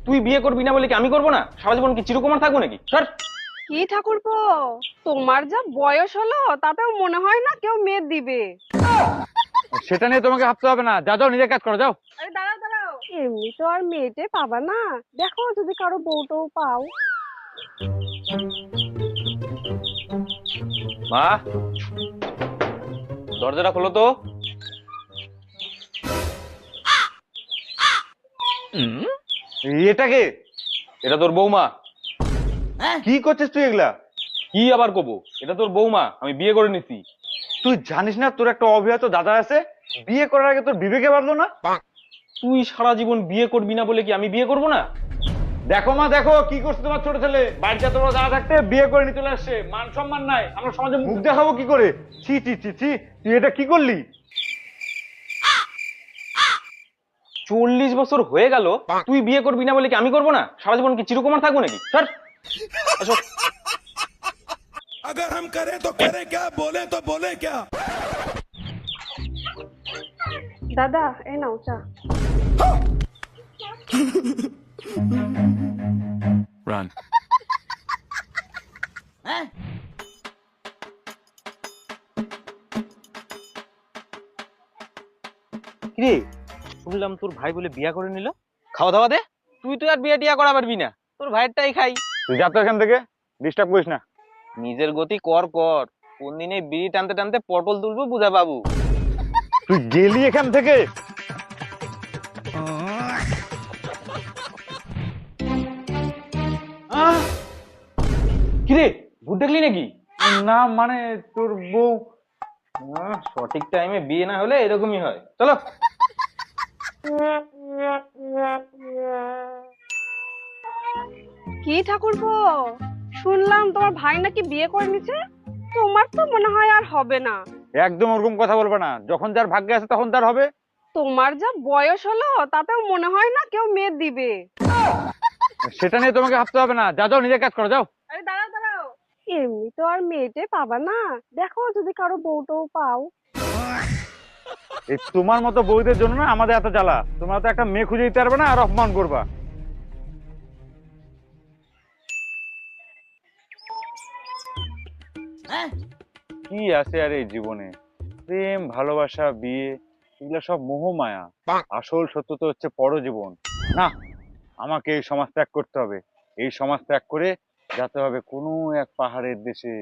তুই বিয়ে করবি না বলে কি আমি করবো না? সারা জীবন কি চিরকুমার থাকবো নাকি? সর। কি ঠাকুরপো, তোমার যা বয়স হলো তাতেও মনে হয় না কেউ মেয়ে দিবে। সেটা নিয়ে তোমাকে ভাবতে হবে না, যাও যাও নিজের কাজ করো, যাও। আরে দাঁড়াও দাঁড়াও, এমনি তো আর মেয়েটে পাবা না, দেখো যদি কারো বউটাও পাও। মা, দরজাটা খোলো তো। এটাকে? এটা তোর বৌমা। কি করছিস তুই এগুলা? কি আবার কবো, এটা তোর বৌমা, আমি বিয়ে করে নিছি। তুই জানিস না তোর একটা অবিবাহিত দাদা আছে? বিয়ে করার আগে তোর বিবেকে বাঁধলো না? তুই সারা জীবন বিয়ে করবি না বলে কি আমি বিয়ে করবো না? দেখো মা, দেখো কি করছে তোমার ছোট ছেলে। বাড়িতে তোমরা দাদা থাকতে বিয়ে করে নিয়ে চলে আসছে, মান সম্মান নাই, আমরা সমাজে মুখ দেখাবো কি করে? ছি ছি ছি ছি, তুই এটা কি করলি? 40 বছর হয়ে গেল, তুই বিয়ে করবি না বলে কি আমি করবো না? সারা জীবন কি চিরকুমার থাকবো নাকি? সর। আসো। अगर हम करें तो करें क्या, बोले तो बोले क्या। দাদা এই নাও চা। Run. কিরে, শুনলাম তোর ভাই বলে বিয়া করে নিল। খাওয়া দাওয়া দে। তুই তো আর বিয়ে টিয়া করা পারবি না, তোর ভাইয়েরটাই খাই। তুই যা তো এখান থেকে, ডিস্টার্ব করিস না। নিজের গতি কর কর, কোন দিনে বিড়ি টানতে টানতে পটল তুলবো বুঝা বাবু। তুই গেলি এখান থেকে। কিরে, ভূত দেখলি নাকি? না মানে তোর বউ। সঠিক টাইমে বিয়ে না হলে এরকমই হয়। চলো। কি ঠাকুরপো, শুনলাম তোমার ভাই নাকি বিয়ে করে নিছে, তোমার তো মনে হয় আর হবে না। একদম ওরকম কথা বলবে না, যখন যার ভাগ্যে আছে তখন তার হবে। তোমার যা বয়স হলো তাতেও মনে হয় না কেউ মেয়ে দিবে। সেটা নিয়ে তোমাকে ভাবতে হবে না, যাও যাও নিজের কাজ করো, যাও। আরে দাঁড়াও দাঁড়াও, এমনি তো আর মেয়েটে পাবা না, দেখো যদি কারো বউটাও পাও। এই তোমার মতো বউদের জন্য না আমাদের এত জ্বালা। তোমরা তো একটা মেয়ে খুঁজে দিতে পারবে না আর অপমান করবা। কি আছে আর এই জীবনে? প্রেম, ভালোবাসা, বিয়ে, এগুলো সব মোহমায়া। আসল সত্য তো হচ্ছে পরজীবন। না, আমাকে এই সমাজ ত্যাগ করতে হবে। এই সমাজ ত্যাগ করে যেতে হবে কোনো এক পাহাড়ের দেশে,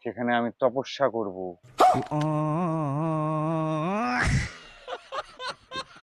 সেখানে আমি তপস্যা করব।